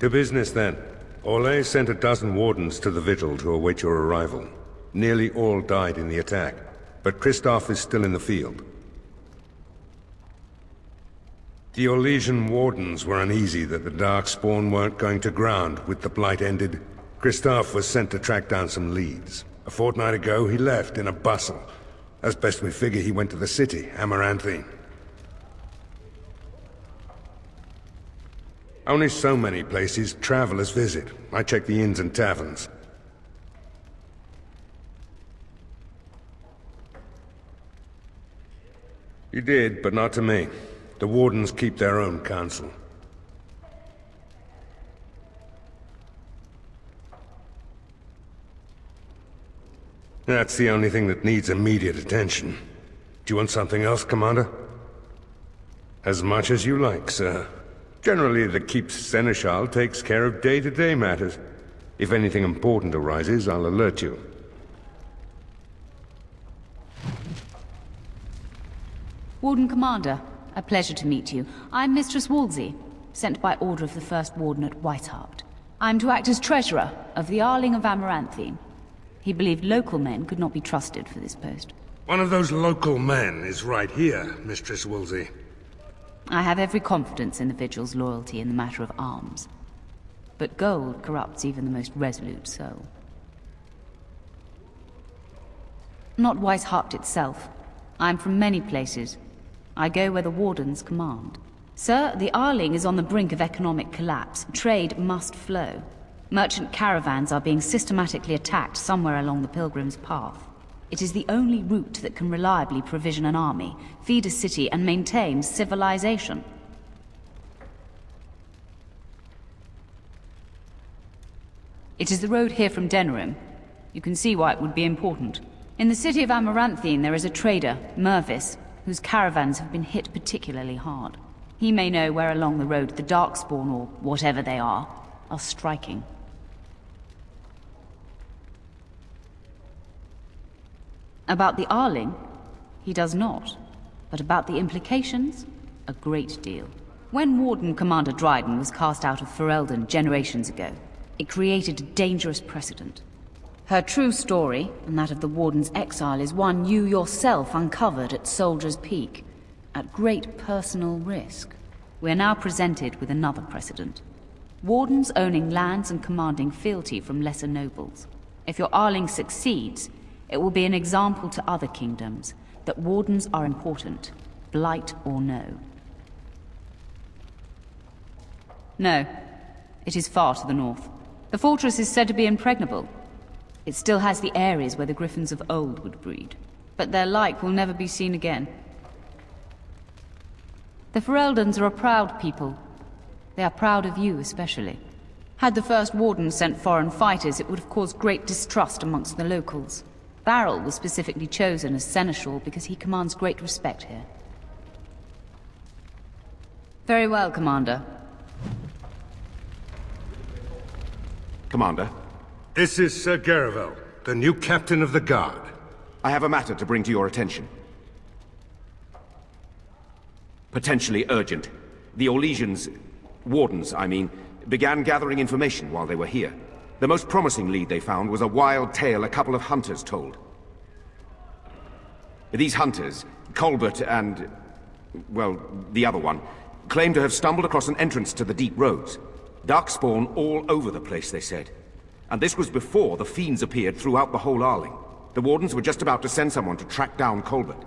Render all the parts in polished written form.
To business, then. Orlais sent a dozen wardens to the vigil to await your arrival. Nearly all died in the attack, but Christoph is still in the field. The Orlesian wardens were uneasy that the Darkspawn weren't going to ground with the Blight ended. Christoph was sent to track down some leads. A fortnight ago, he left in a bustle. As best we figure, he went to the city, Amaranthine. Only so many places travelers visit. I check the inns and taverns. You did, but not to me. The wardens keep their own counsel. That's the only thing that needs immediate attention. Do you want something else, Commander? As much as you like, sir. Generally, the Keep's Seneschal takes care of day-to-day matters. If anything important arises, I'll alert you. Warden Commander, a pleasure to meet you. I'm Mistress Wolsey, sent by order of the First Warden at Whitehart. I'm to act as treasurer of the Arling of Amaranthine. He believed local men could not be trusted for this post. One of those local men is right here, Mistress Wolsey. I have every confidence in the Vigil's loyalty in the matter of arms. But gold corrupts even the most resolute soul. Not Weishaupt itself. I'm from many places. I go where the Wardens command. Sir, the Arling is on the brink of economic collapse. Trade must flow. Merchant caravans are being systematically attacked somewhere along the Pilgrim's Path. It is the only route that can reliably provision an army, feed a city, and maintain civilization. It is the road here from Denerim. You can see why it would be important. In the city of Amaranthine there is a trader, Mervis, whose caravans have been hit particularly hard. He may know where along the road the Darkspawn, or whatever they are striking. About the Arling, he does not. But about the implications, a great deal. When Warden Commander Dryden was cast out of Ferelden generations ago, it created a dangerous precedent. Her true story, and that of the Warden's exile, is one you yourself uncovered at Soldier's Peak, at great personal risk. We are now presented with another precedent. Wardens owning lands and commanding fealty from lesser nobles. If your Arling succeeds, it will be an example to other kingdoms that wardens are important, blight or no. No, it is far to the north. The fortress is said to be impregnable. It still has the areas where the griffins of old would breed, but their like will never be seen again. The Fereldans are a proud people. They are proud of you especially. Had the First Warden sent foreign fighters, it would have caused great distrust amongst the locals. Barrel was specifically chosen as Seneschal because he commands great respect here. Very well, Commander. Commander? This is Sir Garavel, the new captain of the guard. I have a matter to bring to your attention. Potentially urgent. The Orlesians, wardens, I mean, began gathering information while they were here. The most promising lead they found was a wild tale a couple of hunters told. These hunters, Colbert and, well, the other one, claim to have stumbled across an entrance to the deep roads. Darkspawn all over the place, they said. And this was before the fiends appeared throughout the whole Arling. The Wardens were just about to send someone to track down Colbert.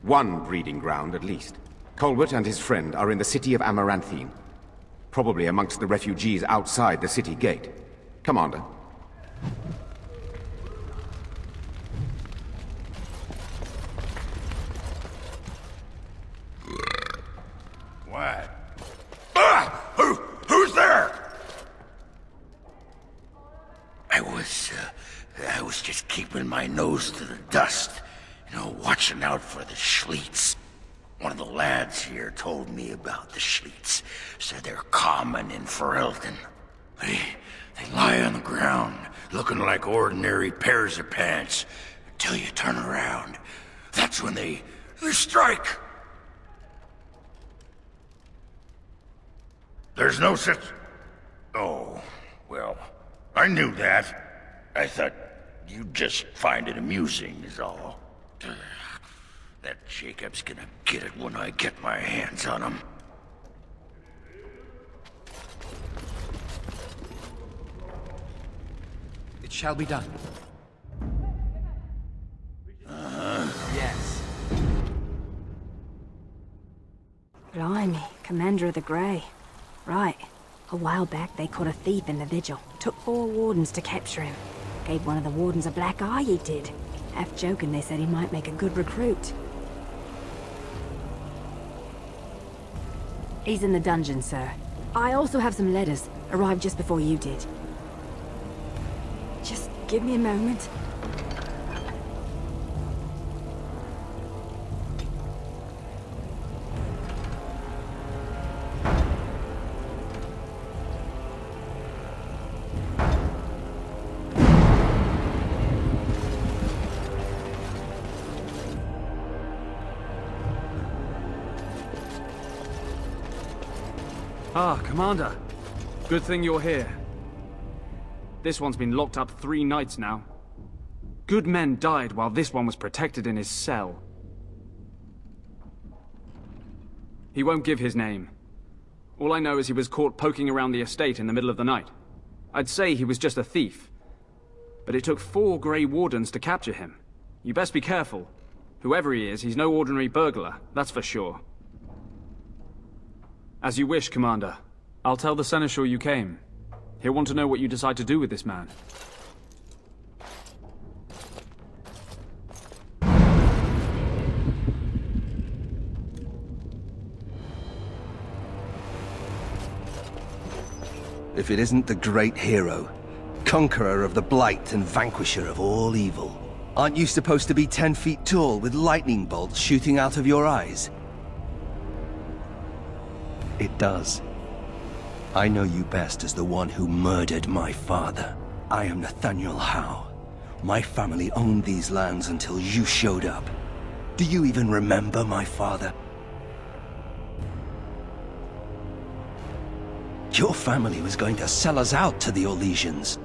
One breeding ground, at least. Colbert and his friend are in the city of Amaranthine. Probably amongst the refugees outside the city gate. Commander. What? Ah! Who's there? I was just keeping my nose to the dust. You know, watching out for the Schliets. One of the lads here told me about the Schliets. Said they're common in Ferelden. They lie on the ground, looking like ordinary pairs of pants, until you turn around. That's when they strike. There's no such... Oh, well, I knew that. I thought you'd just find it amusing is all. That Jacob's gonna get it when I get my hands on him. It shall be done. Yes. Blimey, Commander of the Grey. Right. A while back, they caught a thief in the vigil. Took 4 wardens to capture him. Gave one of the wardens a black eye, he did. Half joking, they said he might make a good recruit. He's in the dungeon, sir. I also have some letters. Arrived just before you did. Just give me a moment. Ah, Commander. Good thing you're here. This one's been locked up 3 nights now. Good men died while this one was protected in his cell. He won't give his name. All I know is he was caught poking around the estate in the middle of the night. I'd say he was just a thief. But it took 4 Grey Wardens to capture him. You best be careful. Whoever he is, he's no ordinary burglar, that's for sure. As you wish, Commander. I'll tell the Seneschal you came. He'll want to know what you decide to do with this man. If it isn't the great hero, conqueror of the Blight and vanquisher of all evil. Aren't you supposed to be 10 feet tall with lightning bolts shooting out of your eyes? It does. I know you best as the one who murdered my father. I am Nathaniel Howe. My family owned these lands until you showed up. Do you even remember my father? Your family was going to sell us out to the Orlesians.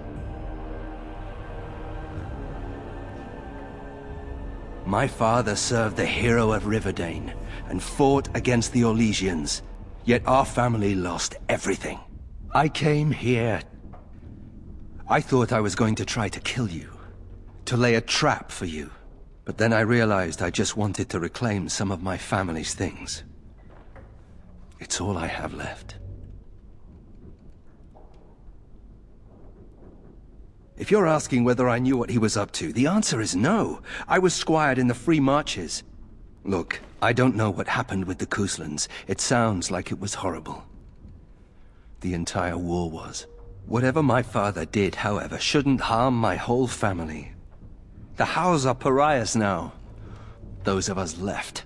My father served the hero of Riverdane and fought against the Orlesians. Yet our family lost everything. I came here. I thought I was going to try to kill you, to lay a trap for you. But then I realized I just wanted to reclaim some of my family's things. It's all I have left. If you're asking whether I knew what he was up to, the answer is no. I was squired in the Free Marches. Look, I don't know what happened with the Couslands. It sounds like it was horrible. The entire war was. Whatever my father did, however, shouldn't harm my whole family. The Howes are pariahs now. Those of us left.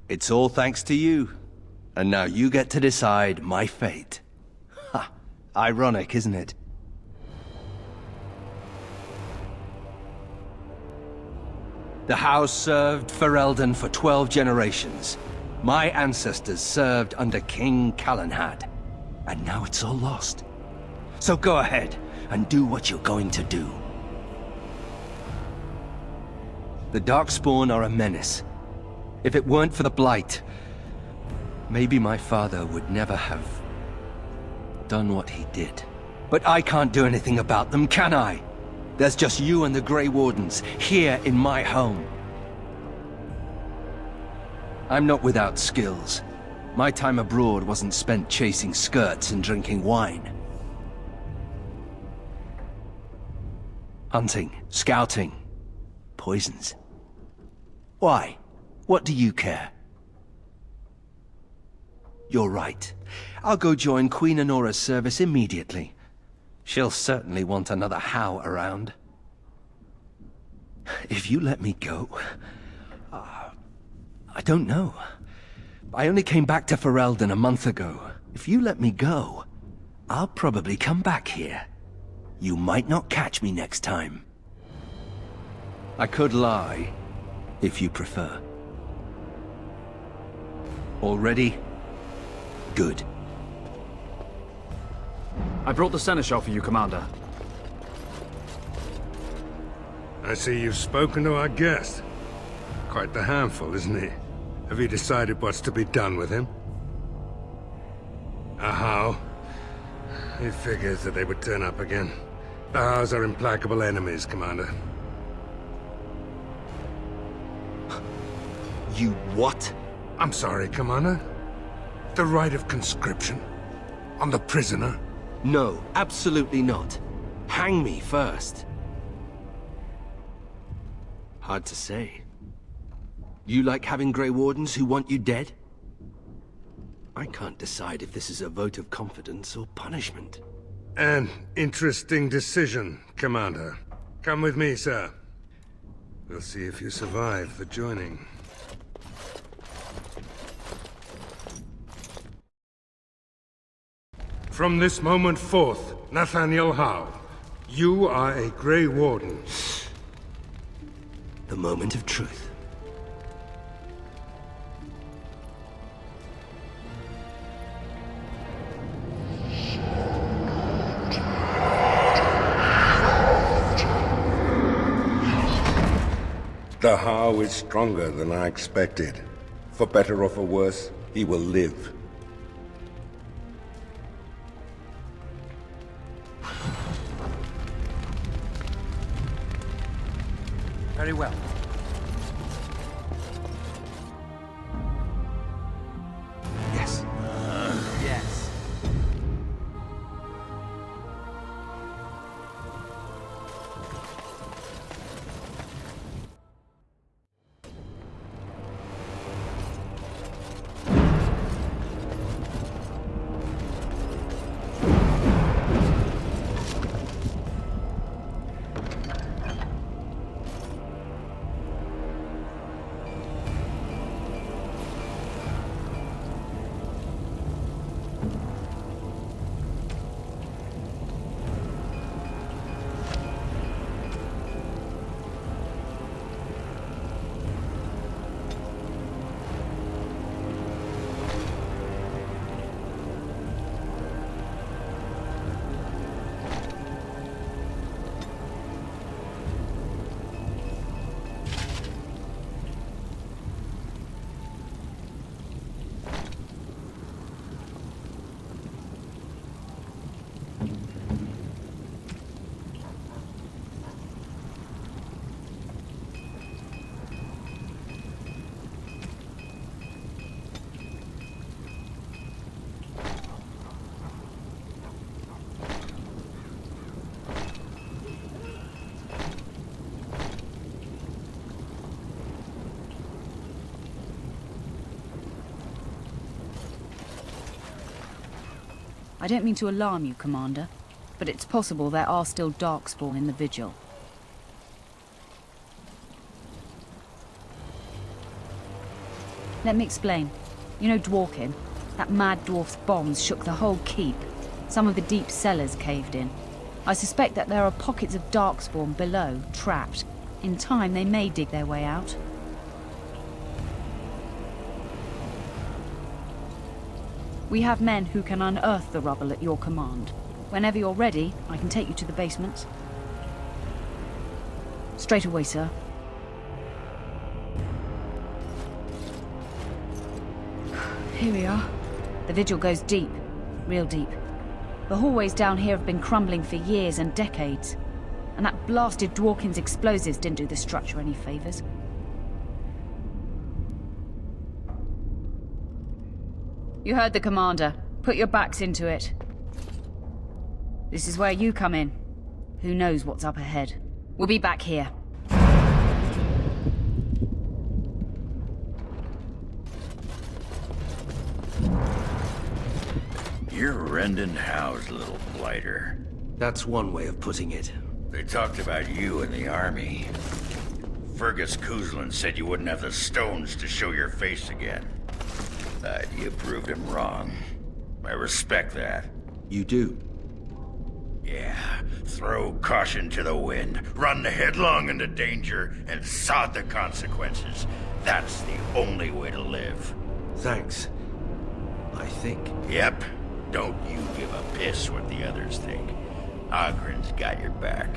It's all thanks to you. And now you get to decide my fate. Ha! Ironic, isn't it? The house served Ferelden for 12 generations. My ancestors served under King Calenhad. And now it's all lost. So go ahead and do what you're going to do. The Darkspawn are a menace. If it weren't for the Blight, maybe my father would never have done what he did. But I can't do anything about them, can I? There's just you and the Grey Wardens, here in my home. I'm not without skills. My time abroad wasn't spent chasing skirts and drinking wine. Hunting, scouting, poisons. Why? What do you care? You're right. I'll go join Queen Honora's service immediately. She'll certainly want another Howe around. If you let me go... I don't know. I only came back to Ferelden a month ago. If you let me go, I'll probably come back here. You might not catch me next time. I could lie, if you prefer. All ready? Good. I brought the seneschal for you, Commander. I see you've spoken to our guest. Quite the handful, isn't he? Have you decided what's to be done with him? How? He figures that they would turn up again. The Hows are implacable enemies, Commander. You what? I'm sorry, Commander. The right of conscription? On the prisoner? No, absolutely not. Hang me first. Hard to say. You like having Grey Wardens who want you dead? I can't decide if this is a vote of confidence or punishment. An interesting decision, Commander. Come with me, sir. We'll see if you survive the joining. From this moment forth, Nathaniel Howe, you are a Grey Warden. The moment of truth. The Howe is stronger than I expected. For better or for worse, he will live. Very well. Yes. Yes. I don't mean to alarm you, Commander, but it's possible there are still Darkspawn in the Vigil. Let me explain. You know Dworkin? That mad dwarf's bombs shook the whole keep. Some of the deep cellars caved in. I suspect that there are pockets of Darkspawn below, trapped. In time, they may dig their way out. We have men who can unearth the rubble at your command. Whenever you're ready, I can take you to the basement. Straight away, sir. Here we are. The vigil goes deep. Real deep. The hallways down here have been crumbling for years and decades. And that blasted Dworkin's explosives didn't do the structure any favors. You heard the commander. Put your backs into it. This is where you come in. Who knows what's up ahead? We'll be back here. You're Rendon Howe's little blighter. That's one way of putting it. They talked about you in the army. Fergus Cousland said you wouldn't have the stones to show your face again. But you proved him wrong. I respect that. You do? Yeah, throw caution to the wind, run headlong into danger, and sod the consequences. That's the only way to live. Thanks. I think. Yep. Don't you give a piss what the others think. Ogren's got your back.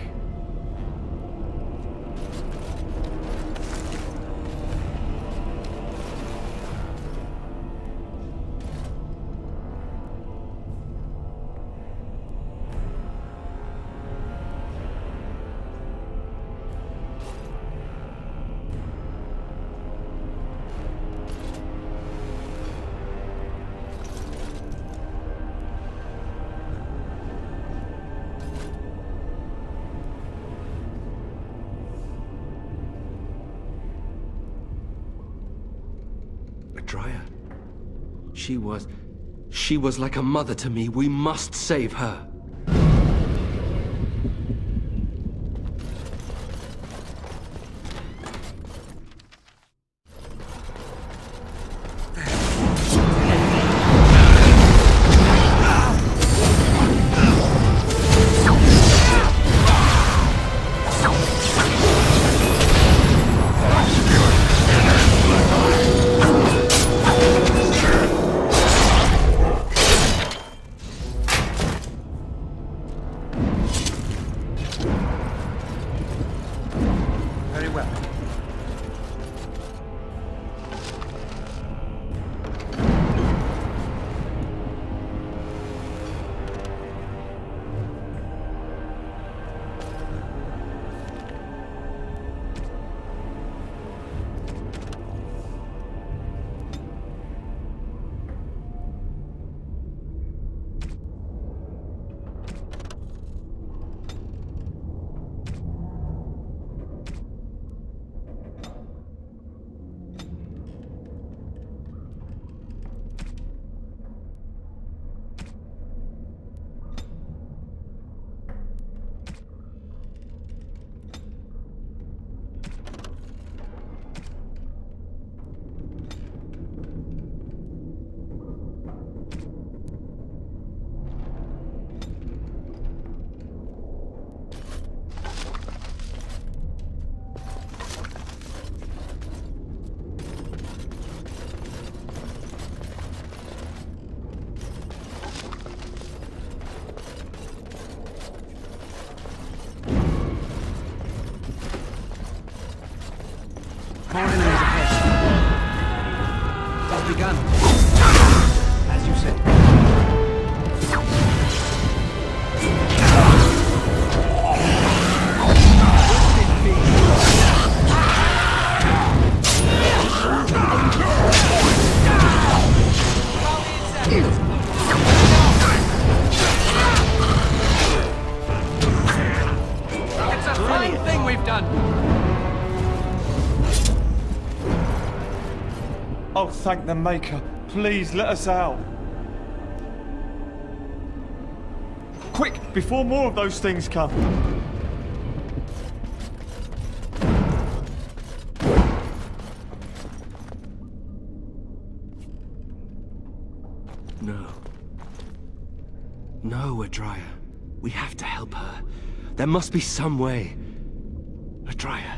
Dryer. She was like a mother to me. We must save her. Very well. More enemies ahead. It's begun. As you said. It's a fine thing we've done. Oh, thank the Maker. Please let us out. Quick, before more of those things come. No. No, Adrya. We have to help her. There must be some way. Adrya.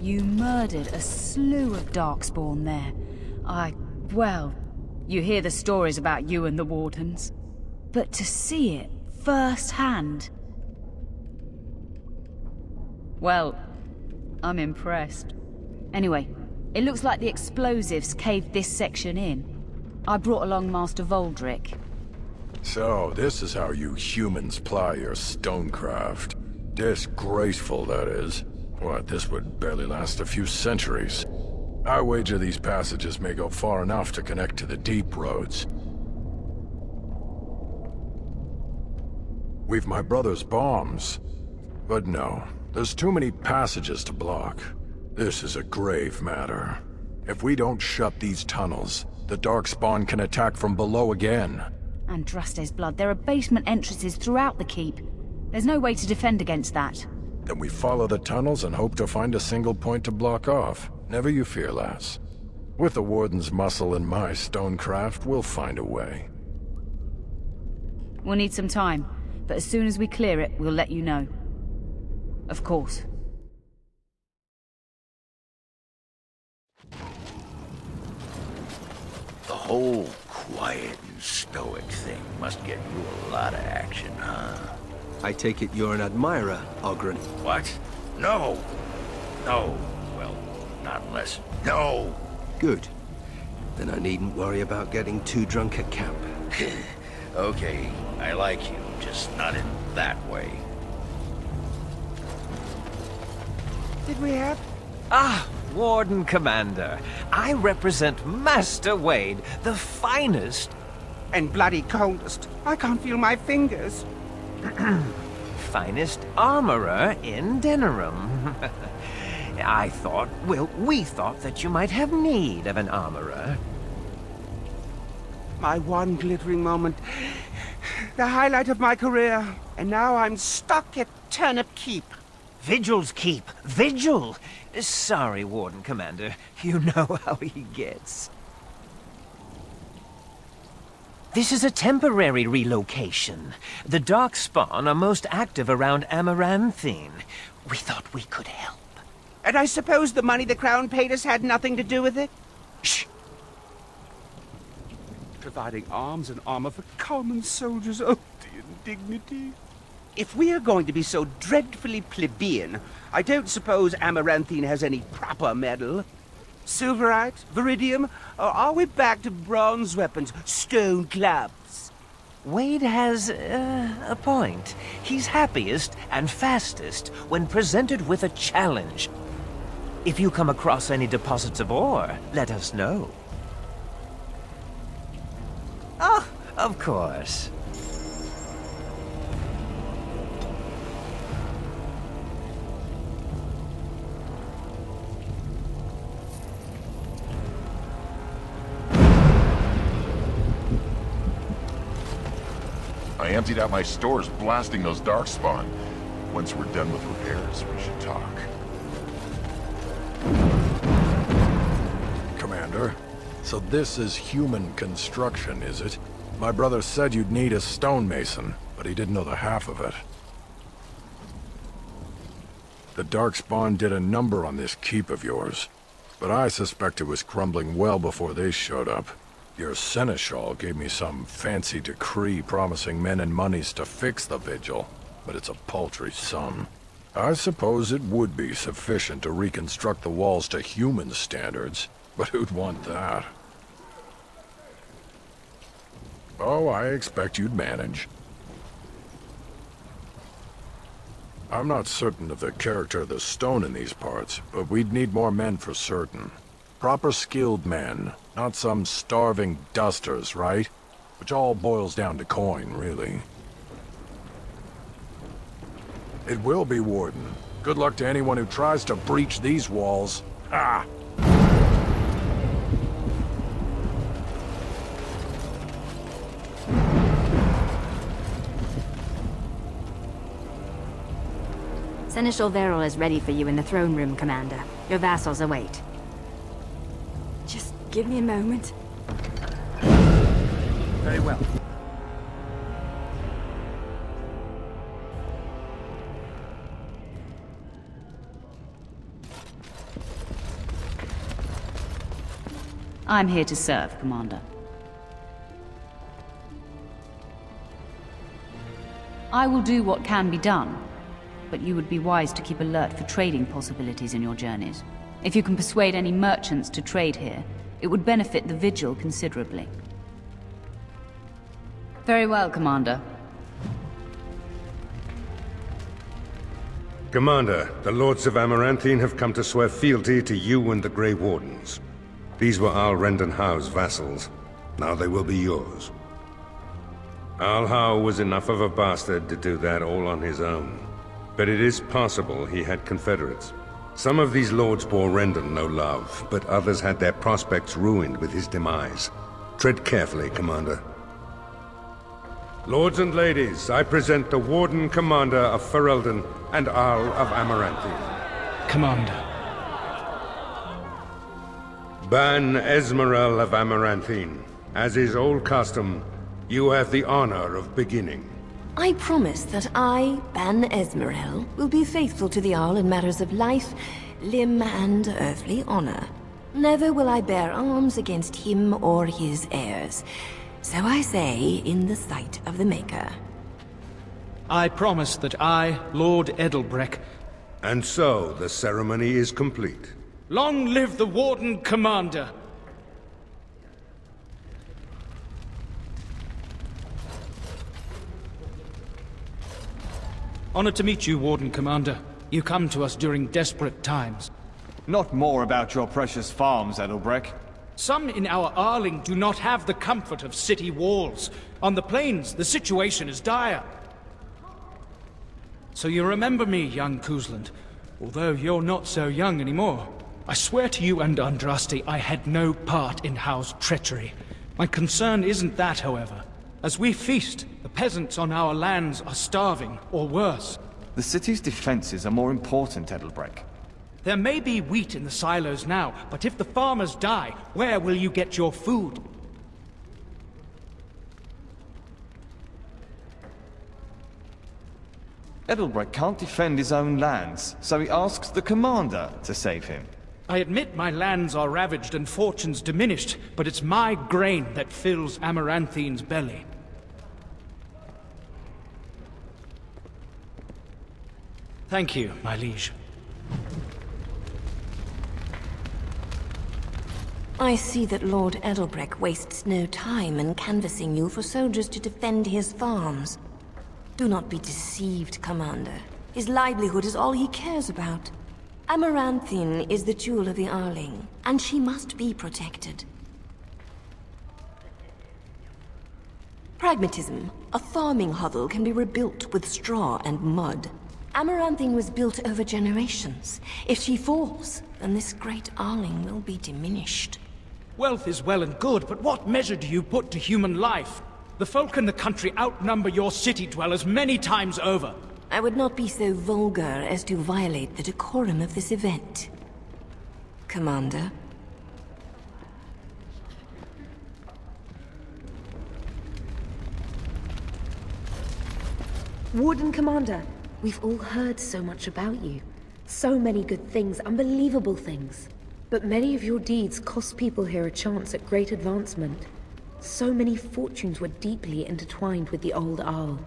You murdered a slew of Darkspawn there. Well, you hear the stories about you and the Wardens. But to see it firsthand... Well, I'm impressed. Anyway, it looks like the explosives caved this section in. I brought along Master Voldrick. So, this is how you humans ply your stonecraft. Disgraceful, that is. What, this would barely last a few centuries. I wager these passages may go far enough to connect to the deep roads. We've my brother's bombs. But no, there's too many passages to block. This is a grave matter. If we don't shut these tunnels, the Darkspawn can attack from below again. Andraste's blood, there are basement entrances throughout the keep. There's no way to defend against that. Then we follow the tunnels and hope to find a single point to block off. Never you fear, lass. With the Warden's muscle and my stonecraft, we'll find a way. We'll need some time, but as soon as we clear it, we'll let you know. Of course. The whole quiet and stoic thing must get you a lot of action, huh? I take it you're an admirer, Ogren. What? No. No. Well, not unless... No! Good. Then I needn't worry about getting too drunk at camp. Okay, I like you, just not in that way. Did we have... Ah, Warden Commander. I represent Master Wade, the finest... And bloody coldest. I can't feel my fingers. finest armorer in Denerim. I thought, well, we thought that you might have need of an armorer. My one glittering moment. The highlight of my career. And now I'm stuck at Turnip Keep. Vigil's Keep. Vigil! Sorry, Warden Commander. You know how he gets. This is a temporary relocation. The Darkspawn are most active around Amaranthine. We thought we could help. And I suppose the money the Crown paid us had nothing to do with it? Shh! Providing arms and armor for common soldiers. Oh, the indignity. If we are going to be so dreadfully plebeian, I don't suppose Amaranthine has any proper metal. Silverite? Viridium? Or are we back to bronze weapons, stone clubs? Wade has a point. He's happiest and fastest when presented with a challenge. If you come across any deposits of ore, let us know. Oh, of course. I emptied out my stores blasting those Darkspawn. Once we're done with repairs, we should talk. Commander, so this is human construction, is it? My brother said you'd need a stonemason, but he didn't know the half of it. The Darkspawn did a number on this keep of yours, but I suspect it was crumbling well before they showed up. Your seneschal gave me some fancy decree promising men and monies to fix the vigil, but it's a paltry sum. I suppose it would be sufficient to reconstruct the walls to human standards, but who'd want that? Oh, I expect you'd manage. I'm not certain of the character of the stone in these parts, but we'd need more men for certain. Proper skilled men, not some starving dusters, right? Which all boils down to coin, really. It will be, Warden. Good luck to anyone who tries to breach these walls. Ah! Seneschal Verrill is ready for you in the throne room, Commander. Your vassals await. Just give me a moment. Very well. I'm here to serve, Commander. I will do what can be done, but you would be wise to keep alert for trading possibilities in your journeys. If you can persuade any merchants to trade here, it would benefit the Vigil considerably. Very well, Commander. Commander, the Lords of Amaranthine have come to swear fealty to you and the Grey Wardens. These were Al Rendenhau's vassals. Now they will be yours. Al Howe was enough of a bastard to do that all on his own. But it is possible he had confederates. Some of these lords bore Rendon no love, but others had their prospects ruined with his demise. Tread carefully, Commander. Lords and ladies, I present the Warden Commander of Ferelden and Arl of Amaranthine. Commander. Ban Esmeralda of Amaranthine. As is old custom, you have the honor of beginning. I promise that I, Ban Esmeralda, will be faithful to the Arl in matters of life, limb, and earthly honor. Never will I bear arms against him or his heirs. So I say, in the sight of the Maker. I promise that I, Lord Edelbreck... And so, the ceremony is complete. Long live the Warden Commander! Honored to meet you, Warden Commander. You come to us during desperate times. Not more about your precious farms, Edelbreck. Some in our Arling do not have the comfort of city walls. On the plains, the situation is dire. So you remember me, young Cousland, although you're not so young anymore. I swear to you and Andraste I had no part in Howe's treachery. My concern isn't that, however. As we feast, the peasants on our lands are starving, or worse. The city's defenses are more important, Edelbreck. There may be wheat in the silos now, but if the farmers die, where will you get your food? Edelbreck can't defend his own lands, so he asks the Commander to save him. I admit my lands are ravaged and fortunes diminished, but it's my grain that fills Amaranthine's belly. Thank you, my liege. I see that Lord Edelbreck wastes no time in canvassing you for soldiers to defend his farms. Do not be deceived, Commander. His livelihood is all he cares about. Amaranthine is the jewel of the Arling, and she must be protected. Pragmatism. A farming hovel can be rebuilt with straw and mud. Amaranthine was built over generations. If she falls, then this great Arling will be diminished. Wealth is well and good, but what measure do you put to human life? The folk in the country outnumber your city dwellers many times over. I would not be so vulgar as to violate the decorum of this event. Commander. Warden Commander, we've all heard so much about you. So many good things, unbelievable things. But many of your deeds cost people here a chance at great advancement. So many fortunes were deeply intertwined with the old Arl.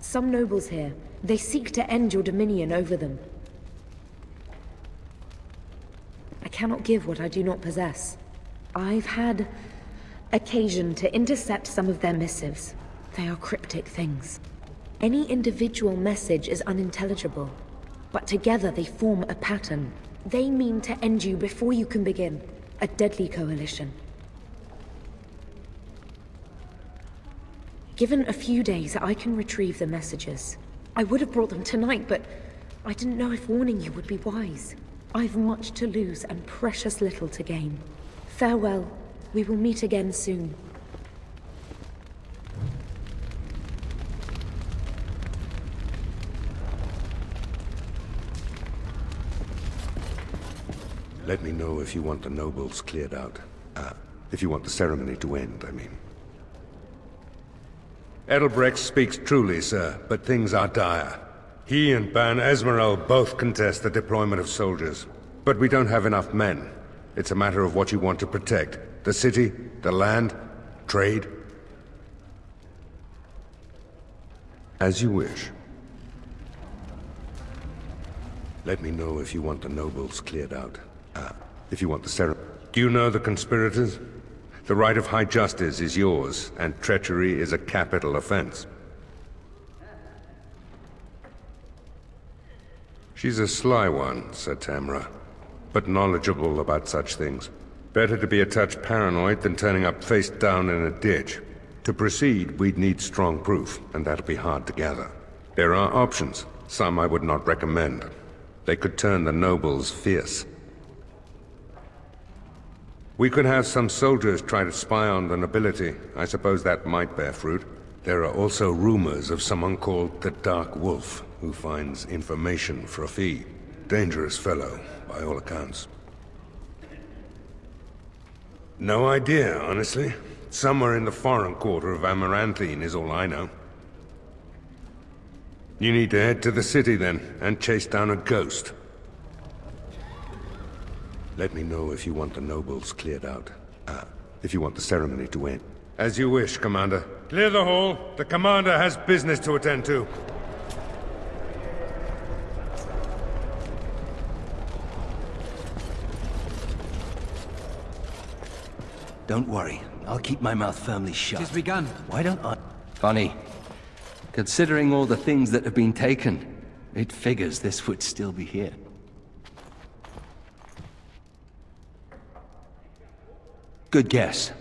Some nobles here, they seek to end your dominion over them. I cannot give what I do not possess. I've had occasion to intercept some of their missives. They are cryptic things. Any individual message is unintelligible, but together they form a pattern. They mean to end you before you can begin. A deadly coalition. Given a few days, I can retrieve the messages. I would have brought them tonight, but I didn't know if warning you would be wise. I've much to lose and precious little to gain. Farewell. We will meet again soon. Let me know if you want the nobles cleared out. If you want the ceremony to end, I mean. Edelbrecht speaks truly, sir, but things are dire. He and Ban Esmeralda both contest the deployment of soldiers. But we don't have enough men. It's a matter of what you want to protect. The city, the land, trade. As you wish. Let me know if you want the nobles cleared out. If you want the ceremony. Do you know the conspirators? The right of high justice is yours, and treachery is a capital offense. She's a sly one, Sir Tamra, but knowledgeable about such things. Better to be a touch paranoid than turning up face down in a ditch. To proceed, we'd need strong proof, and that'll be hard to gather. There are options, some I would not recommend. They could turn the nobles fierce. We could have some soldiers try to spy on the nobility. I suppose that might bear fruit. There are also rumors of someone called the Dark Wolf, who finds information for a fee. Dangerous fellow, by all accounts. No idea, honestly. Somewhere in the foreign quarter of Amaranthine is all I know. You need to head to the city then, and chase down a ghost. Let me know if you want the nobles cleared out. If you want the ceremony to end. As you wish, Commander. Clear the hall. The Commander has business to attend to. Don't worry. I'll keep my mouth firmly shut. It has begun. Why don't I... Funny. Considering all the things that have been taken, it figures this would still be here. Good guess.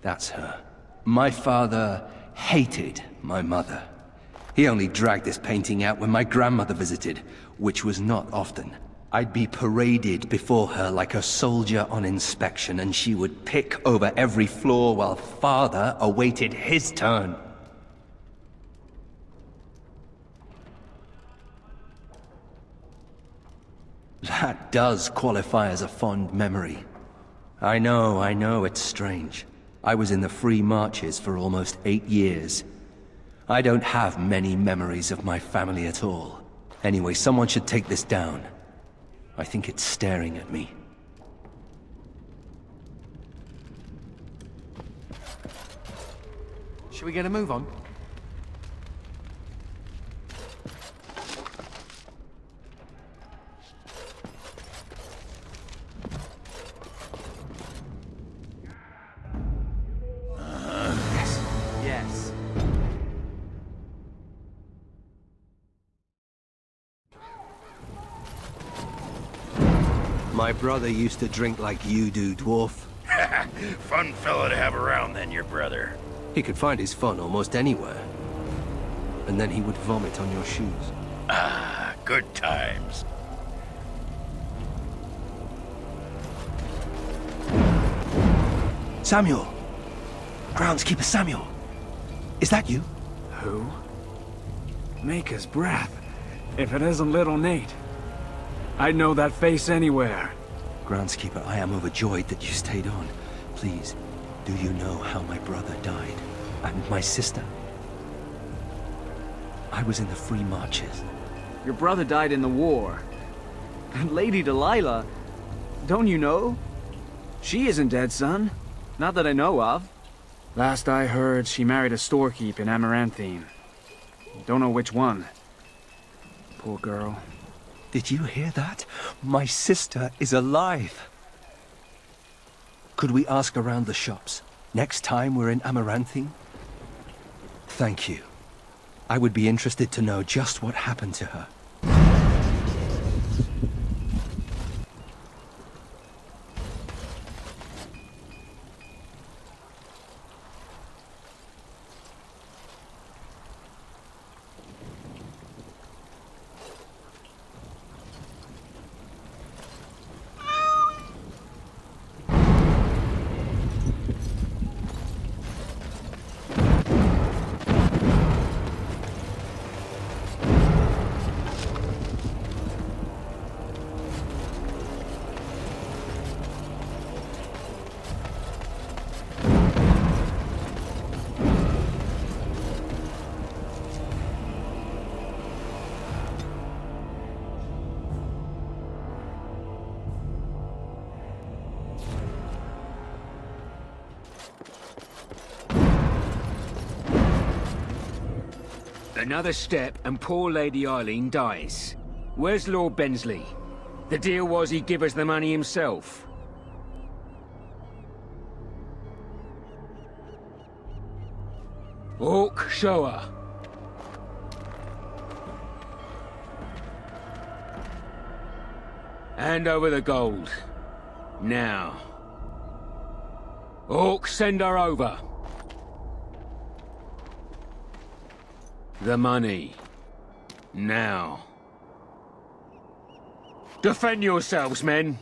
That's her. My father hated my mother. He only dragged this painting out when my grandmother visited, which was not often. I'd be paraded before her like a soldier on inspection, and she would pick over every floor while father awaited his turn. That does qualify as a fond memory. I know, it's strange. I was in the Free Marches for almost 8 years. I don't have many memories of my family at all. Anyway, someone should take this down. I think it's staring at me. Should we get a move on? Yes. My brother used to drink like you do, dwarf. Fun fellow to have around then, your brother. He could find his fun almost anywhere. And then he would vomit on your shoes. Ah, good times. Samuel! Groundskeeper Samuel! Is that you? Who? Maker's breath. If it isn't little Nate. I'd know that face anywhere. Groundskeeper, I am overjoyed that you stayed on. Please, do you know how my brother died? And my sister? I was in the Free Marches. Your brother died in the war. And Lady Delilah, don't you know? She isn't dead, son. Not that I know of. Last I heard, she married a storekeep in Amaranthine. Don't know which one. Poor girl. Did you hear that? My sister is alive. Could we ask around the shops? Next time we're in Amaranthine? Thank you. I would be interested to know just what happened to her. Another step and poor Lady Eileen dies. Where's Lord Bensley? The deal was he'd give us the money himself. Orc, show her. Hand over the gold. Now. Orc, send her over. The money. Now. Defend yourselves, men.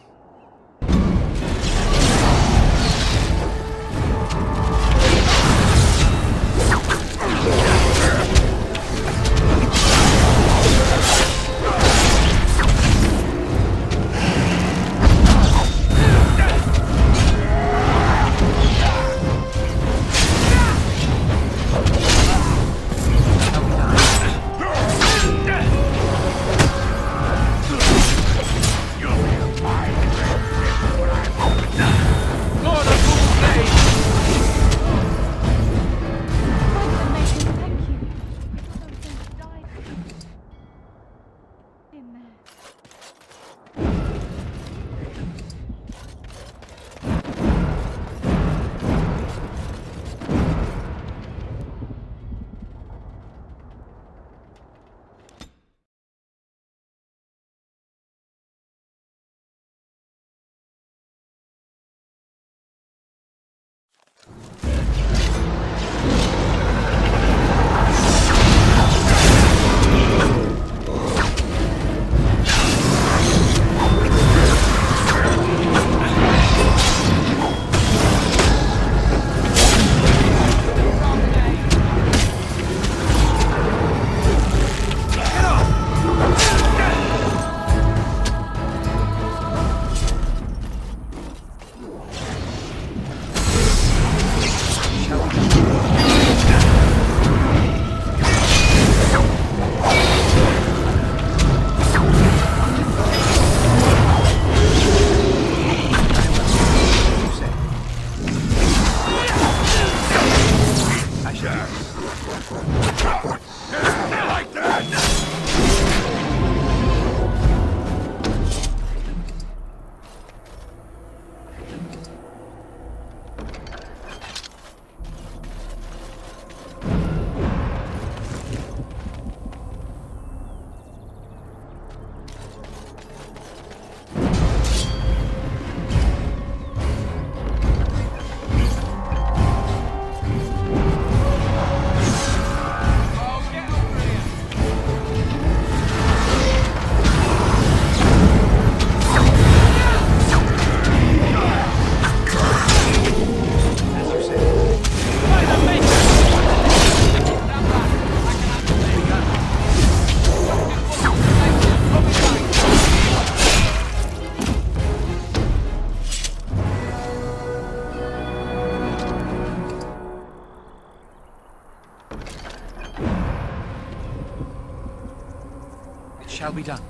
Shall be done.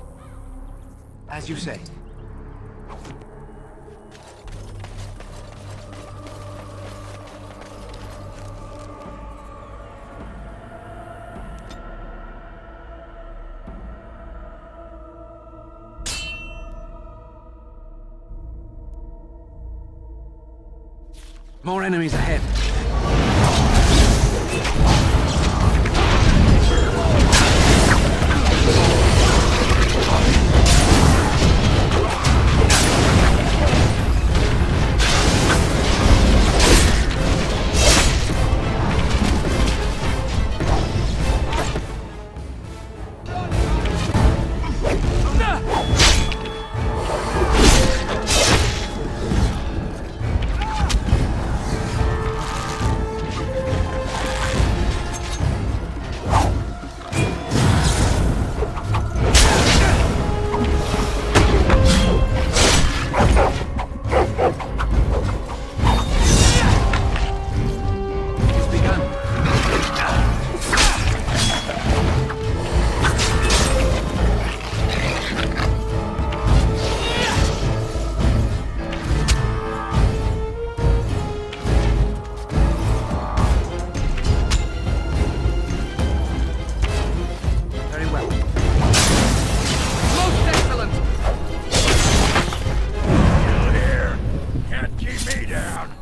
As you say. More enemies ahead.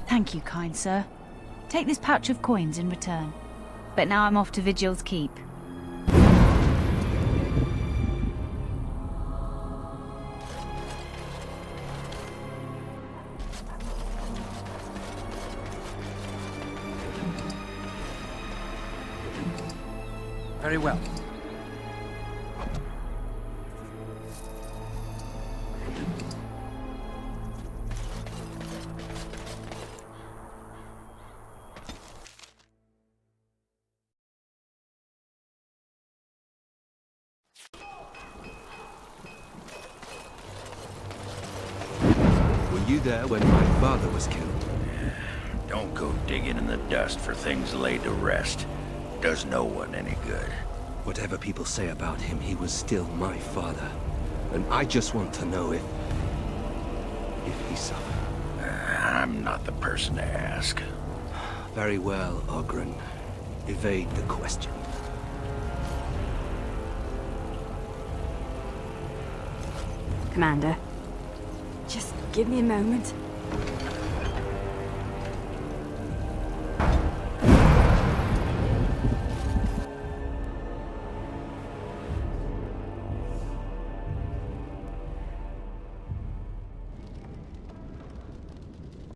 Thank you, kind sir. Take this pouch of coins in return. But now I'm off to Vigil's Keep. Very well. Were you there when my father was killed? Don't go digging in the dust for things laid to rest. Does no one any good. Whatever people say about him, he was still my father. And I just want to know if he suffered. I'm not the person to ask. Very well, Ogren. Evade the question. Commander, just give me a moment.